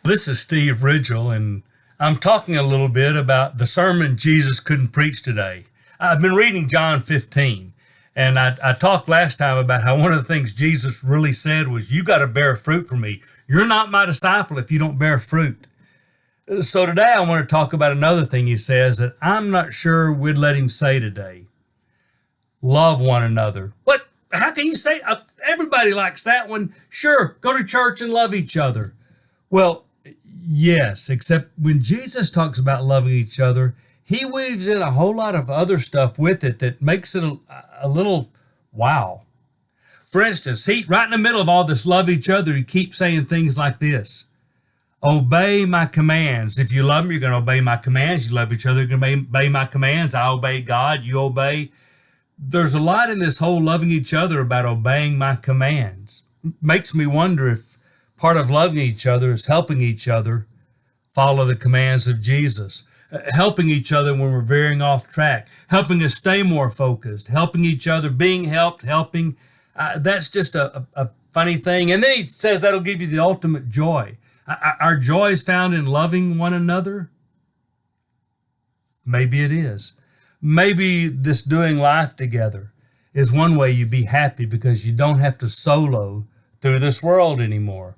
This is Steve Ridgel, and I'm talking a little bit about the sermon Jesus couldn't preach today. I've been reading John 15, and I talked last time about how one of the things Jesus really said was, you got to bear fruit for me. You're not my disciple if you don't bear fruit. So today I want to talk about another thing he says that I'm not sure we'd let him say today. Love one another. What? How can you say? Everybody likes that one. Sure, go to church and love each other. Well, yes, except when Jesus talks about loving each other, he weaves in a whole lot of other stuff with it that makes it a little wow. For instance, he right in the middle of all this love each other, he keeps saying things like this. Obey my commands. If you love me, you're going to obey my commands. You love each other, you're going to obey my commands. I obey God, you obey. There's a lot in this whole loving each other about obeying my commands. Makes me wonder if part of loving each other is helping each other follow the commands of Jesus, helping each other when we're veering off track, helping us stay more focused, helping each other, being helped, helping. That's just a funny thing. And then he says that'll give you the ultimate joy. Our joy is found in loving one another. Maybe it is. Maybe this doing life together is one way you be happy because you don't have to solo through this world anymore.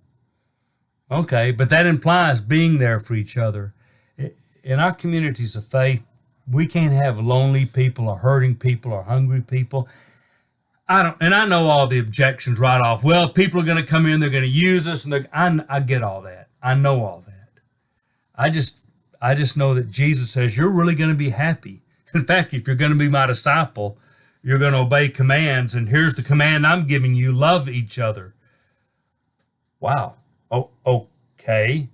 Okay, but that implies being there for each other. In our communities of faith, we can't have lonely people or hurting people or hungry people. I know all the objections right off. Well, people are going to come in, they're going to use us, and I get all that. I know all that. I just know that Jesus says you're really going to be happy. In fact, if you're going to be my disciple, you're going to obey commands, and here's the command I'm giving you: love each other. Wow. Oh, okay.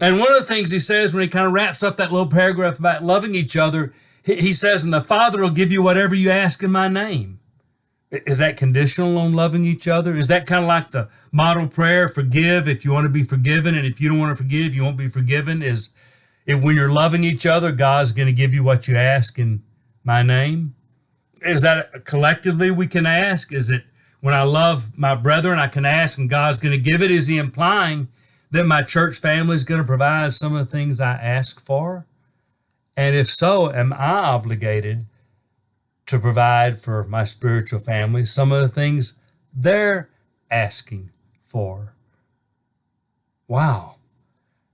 And one of the things he says when he kind of wraps up that little paragraph about loving each other, he says, and the Father will give you whatever you ask in my name. Is that conditional on loving each other? Is that kind of like the model prayer, forgive if you want to be forgiven, and if you don't want to forgive, you won't be forgiven? Is if when you're loving each other, God's going to give you what you ask in my name? Is that collectively we can ask? Is it when I love my brethren, I can ask and God's going to give it? Is he implying that my church family is going to provide some of the things I ask for? And if so, am I obligated to provide for my spiritual family some of the things they're asking for? Wow.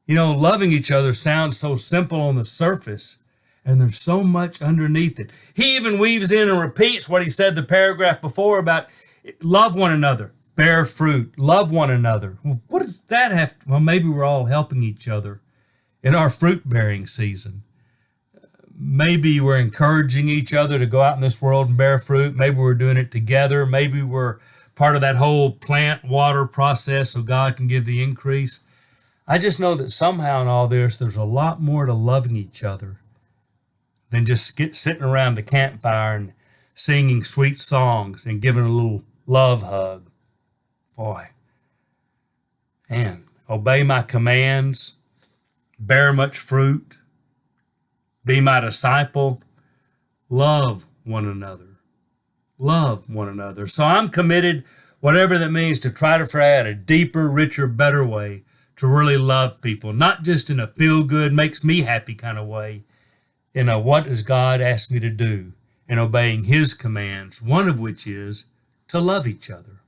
Loving each other sounds so simple on the surface, and there's so much underneath it. He even weaves in and repeats what he said the paragraph before about love one another, bear fruit, love one another. What does that have to, well, maybe we're all helping each other in our fruit-bearing season. Maybe we're encouraging each other to go out in this world and bear fruit. Maybe we're doing it together. Maybe we're part of that whole plant water process so God can give the increase. I just know that somehow in all this, there's a lot more to loving each other than just sitting around the campfire and singing sweet songs and giving a little love hug. Boy, man, obey my commands, bear much fruit, be my disciple, love one another. Love one another. So I'm committed, whatever that means, to try to figure out a deeper, richer, better way to really love people, not just in a feel-good, makes me happy kind of way, in a what does God ask me to do, and obeying his commands, one of which is to love each other.